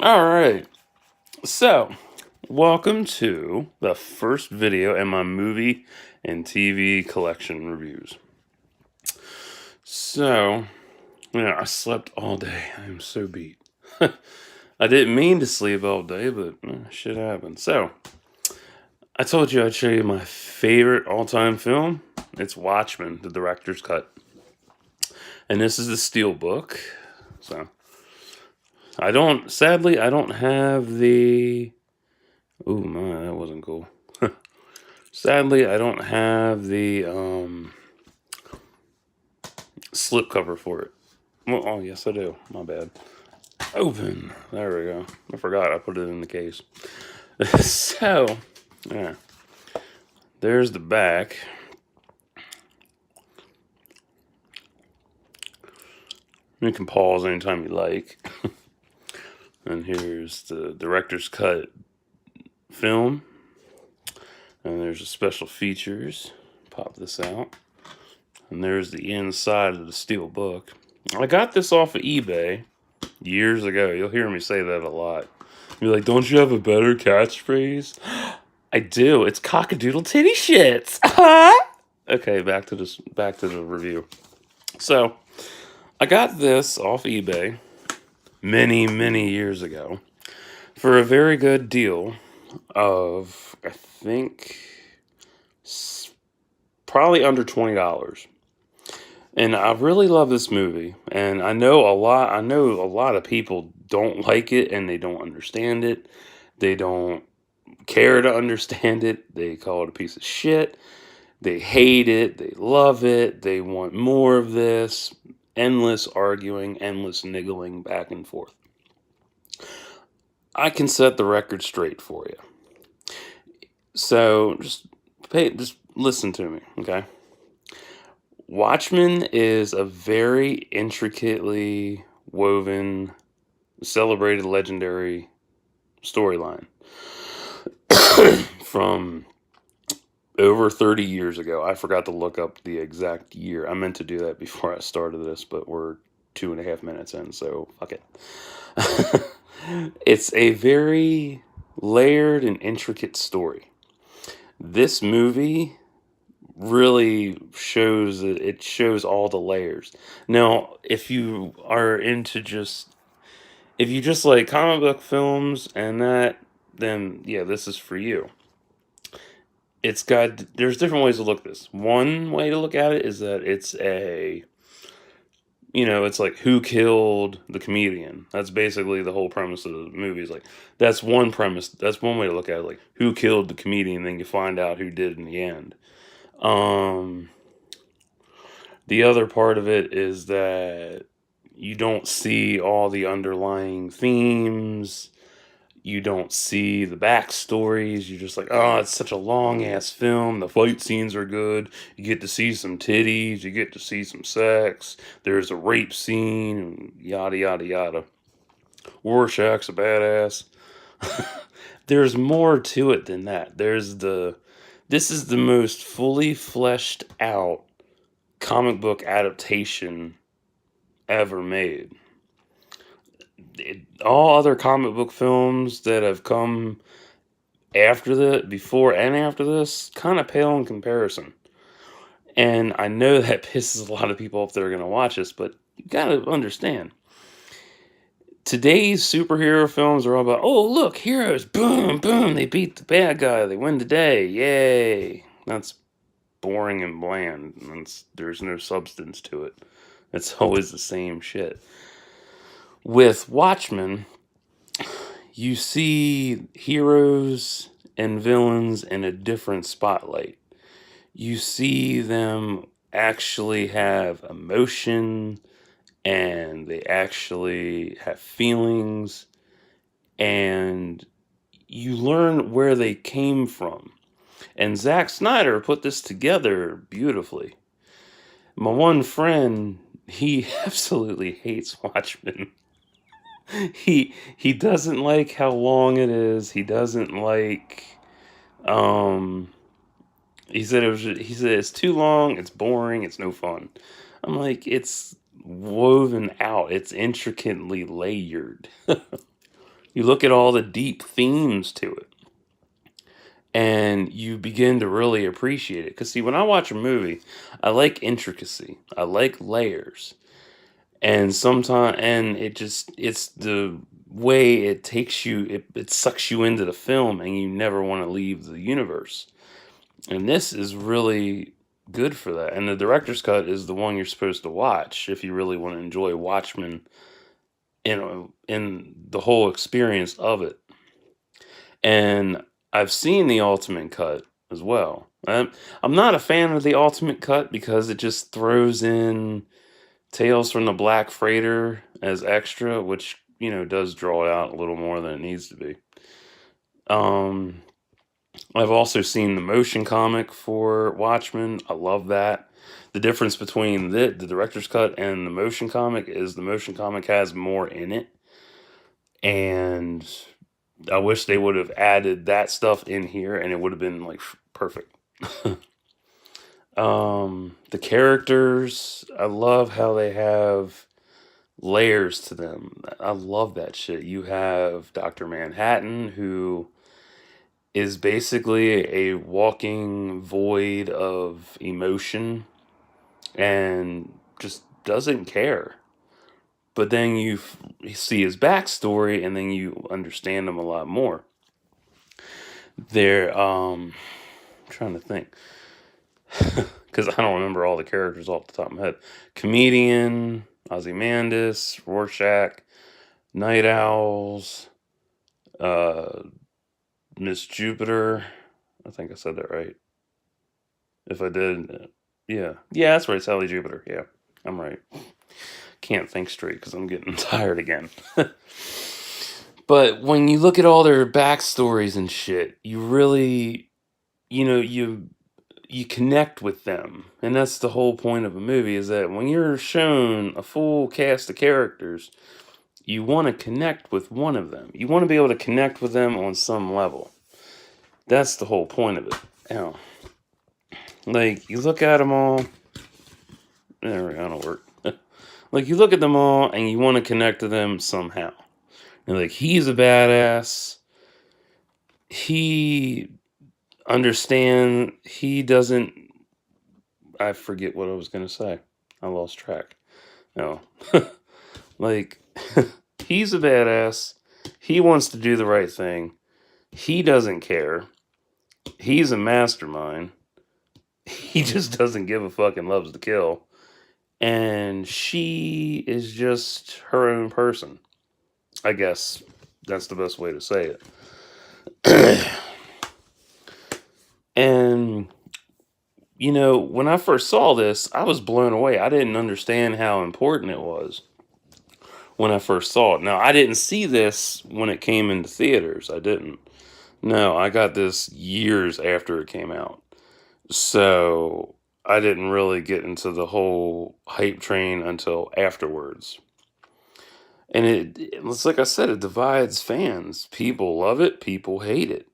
All right. So, welcome to the first video in my movie and TV collection reviews. So, I slept all day. I am so beat. I didn't mean to sleep all day, but shit happened. So, I told you I'd show you my favorite all-time film. It's Watchmen, the director's cut. And this is the Steelbook. So, sadly, I don't have the... Oh my, that wasn't cool. Sadly, I don't have the slipcover for it. Well, oh, yes, I do. My bad. Open. There we go. I forgot I put it in the case. So, yeah. There's the back. You can pause anytime you like. And here's the director's cut film. And there's the special features. Pop this out. And there's the inside of the steel book. I got this off of eBay years ago. You'll hear me say that a lot. You're like, don't you have a better catchphrase? I do. It's cockadoodle titty shits. Okay, back to the review. So, I got this off eBay many years ago for a very good deal of, I think, probably under $20. And I really love this movie, and I know a lot of people don't like it, and they don't understand it. They don't care to understand it. They call it a piece of shit. They hate it. They love it. They want more of this. Endless arguing, endless niggling back and forth. I can set the record straight for you. So just listen to me, okay? Watchmen is a very intricately woven, celebrated, legendary storyline from over 30 years ago. I forgot to look up the exact year. I meant to do that before I started this, but we're 2.5 minutes in, so fuck it. It's a very layered and intricate story. This movie really shows all the layers. Now, if you just like comic book films and that, then yeah, this is for you. There's different ways to look at this. One way to look at it is that it's it's like who killed the comedian. That's basically the whole premise of the movie. Is like that's one premise. That's one way to look at it. Like who killed the comedian, then you find out who did in the end. The other part of it is that you don't see all the underlying themes. You don't see the backstories. You're just like, oh, it's such a long ass film. The fight scenes are good. You get to see some titties. You get to see some sex. There's a rape scene, and yada yada yada. Rorschach's a badass. There's more to it than that. This is the most fully fleshed out comic book adaptation ever made. All other comic book films that have come before and after this, kind of pale in comparison. And I know that pisses a lot of people off that are going to watch this, but you got to understand. Today's superhero films are all about, oh, look, heroes, boom, boom, they beat the bad guy, they win the day, yay. That's boring and bland. There's no substance to it. It's always the same shit. With Watchmen, you see heroes and villains in a different spotlight. You see them actually have emotion, and they actually have feelings, and you learn where they came from. And Zack Snyder put this together beautifully. My one friend, he absolutely hates Watchmen. He doesn't like how long it is. He doesn't like he said it's too long, it's boring, it's no fun. I'm like, it's woven out, it's intricately layered. You look at all the deep themes to it, and you begin to really appreciate it. Because, see, when I watch a movie, I like intricacy, I like layers. And sometimes, and it's the way it takes you, it sucks you into the film, and you never want to leave the universe. And this is really good for that. And the director's cut is the one you're supposed to watch if you really want to enjoy Watchmen, in the whole experience of it. And I've seen the ultimate cut as well. I'm not a fan of the ultimate cut because it just throws in Tales from the Black Freighter as extra, which, does draw it out a little more than it needs to be. Um, I've also seen the motion comic for Watchmen. I love that. The difference between the director's cut and the motion comic is the motion comic has more in it. And I wish they would have added that stuff in here, and it would have been like perfect. The characters, I love how they have layers to them. I love that shit. You have Dr. Manhattan, who is basically a walking void of emotion and just doesn't care. But then you see his backstory, and then you understand him a lot more. I'm trying to think. Because I don't remember all the characters off the top of my head. Comedian, Ozymandias, Rorschach, Night Owls, Miss Jupiter. I think I said that right. If I did, yeah. Yeah, that's right, Sally Jupiter. Yeah, I'm right. Can't think straight because I'm getting tired again. But when you look at all their backstories and shit, you really, you connect with them. And that's the whole point of a movie, is that when you're shown a full cast of characters, you want to connect with one of them. You want to be able to connect with them on some level. That's the whole point of it. Now, like, you look at them all. There, that'll work. Like, you look at them all and you want to connect to them somehow. And like, he's a badass. He doesn't. I forget what I was going to say. I lost track. No. Like, he's a badass. He wants to do the right thing. He doesn't care. He's a mastermind. He just doesn't give a fuck and loves to kill. And she is just her own person. I guess that's the best way to say it. And, when I first saw this, I was blown away. I didn't understand how important it was when I first saw it. Now, I didn't see this when it came into theaters. I didn't. No, I got this years after it came out. So I didn't really get into the whole hype train until afterwards. And it's like I said, it divides fans. People love it, people hate it.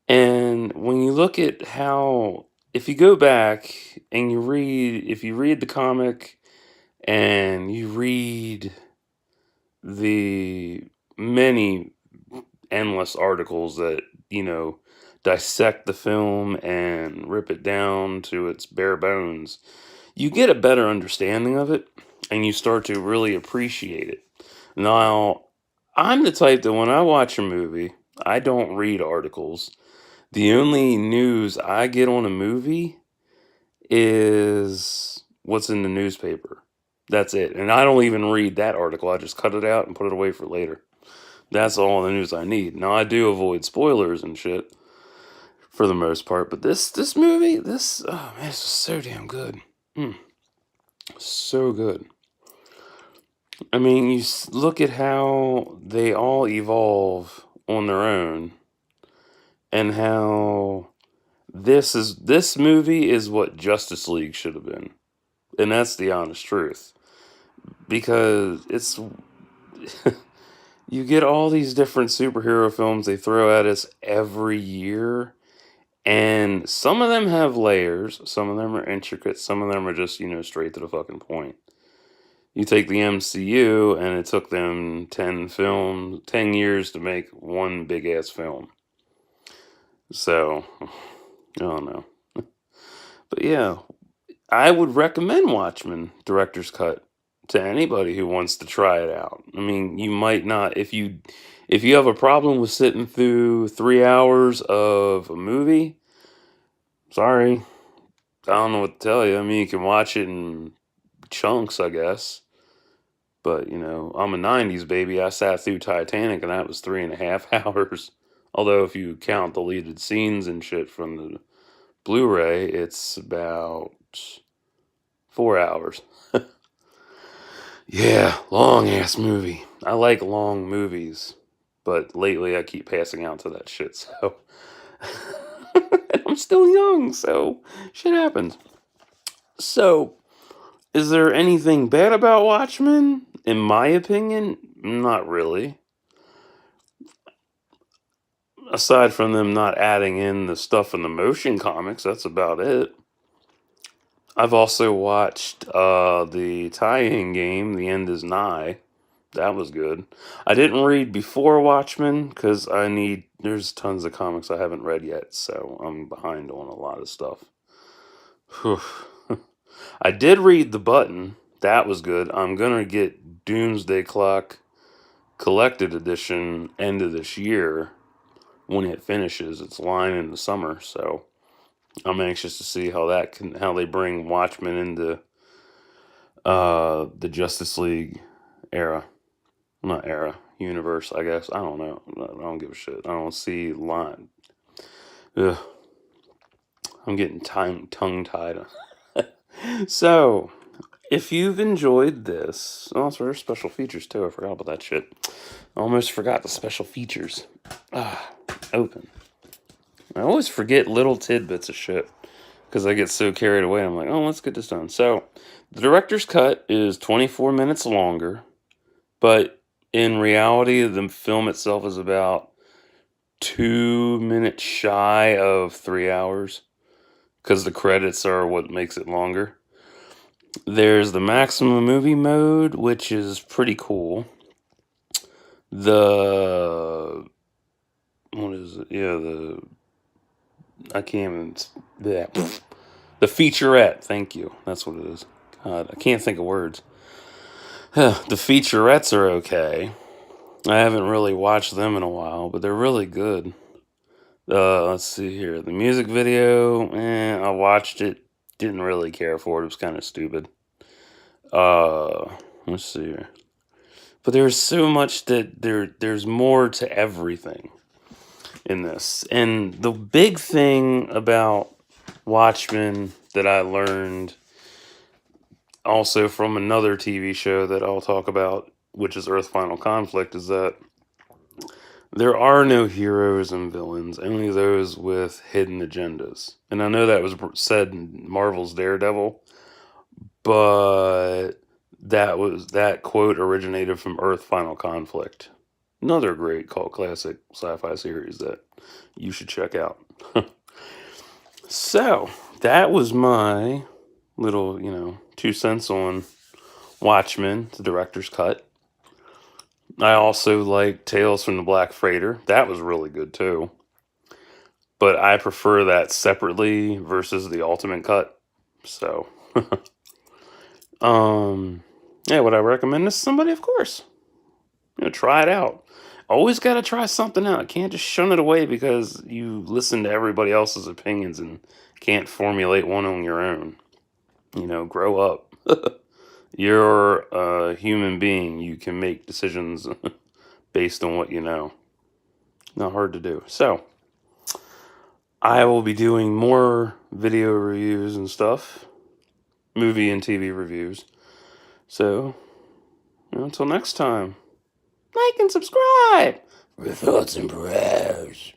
And when you look at how, if you go back and if you read the comic and you read the many endless articles that, dissect the film and rip it down to its bare bones, you get a better understanding of it and you start to really appreciate it. Now, I'm the type that when I watch a movie, I don't read articles. The only news I get on a movie is what's in the newspaper. That's it. And I don't even read that article. I just cut it out and put it away for later. That's all the news I need. Now, I do avoid spoilers and shit for the most part, but this movie, oh man, it's just so damn good. So good. I mean, you look at how they all evolve on their own, and how this movie is what Justice League should have been. And that's the honest truth. Because it's you get all these different superhero films they throw at us every year, and some of them have layers, some of them are intricate, some of them are just, straight to the fucking point. You take the MCU, and it took them 10 years to make one big ass film. So, I don't know. But yeah, I would recommend Watchmen Director's Cut to anybody who wants to try it out. I mean, you might not if you have a problem with sitting through 3 hours of a movie. Sorry, I don't know what to tell you. I mean, you can watch it in chunks, I guess. But I'm a '90s baby. I sat through Titanic, and that was 3.5 hours. Although, if you count deleted scenes and shit from the Blu-ray, it's about 4 hours. Yeah, long ass movie. I like long movies, but lately I keep passing out to that shit. So, and I'm still young, so shit happens. So, is there anything bad about Watchmen? In my opinion, not really. Aside from them not adding in the stuff in the motion comics, that's about it. I've also watched the tie-in game, The End Is Nigh. That was good. I didn't read before Watchmen because there's tons of comics I haven't read yet, so I'm behind on a lot of stuff. Whew. I did read The Button. That was good. I'm gonna get Doomsday Clock Collected Edition end of this year when it finishes its line in the summer, so I'm anxious to see how they bring Watchmen into the Justice League era. Not era, universe, I guess. I don't know. I don't give a shit. I don't see line. Ugh. I'm getting tongue-tied. So, if you've enjoyed this, also there's special features too. I forgot about that shit. I almost forgot the special features. Open. I always forget little tidbits of shit because I get so carried away. I'm like, oh, let's get this done. So, the director's cut is 24 minutes longer, but in reality, the film itself is about 2 minutes shy of 3 hours because the credits are what makes it longer. There's the maximum movie mode, which is pretty cool. What is it? Yeah, I can't even. The featurette. Thank you. That's what it is. God, I can't think of words. The featurettes are okay. I haven't really watched them in a while, but they're really good. Let's see here. The music video, I watched it. Didn't really care for it. It was kind of stupid. Let's see here. But there's so much that there's more to everything in this. And the big thing about Watchmen that I learned also from another TV show that I'll talk about, which is Earth Final Conflict, is that there are no heroes and villains, only those with hidden agendas. And I know that was said in Marvel's Daredevil, but that quote originated from Earth Final Conflict. Another great cult classic sci-fi series that you should check out. So, that was my little, 2 cents on Watchmen, the director's cut. I also like Tales from the Black Freighter. That was really good too. But I prefer that separately versus the ultimate cut. So, yeah, would I recommend this to somebody? Of course. Try it out. Always got to try something out. Can't just shun it away because you listen to everybody else's opinions and can't formulate one on your own. Grow up. You're a human being. You can make decisions based on what you know. Not hard to do. So, I will be doing more video reviews and stuff. Movie and TV reviews. So, until next time, like and subscribe for thoughts and prayers.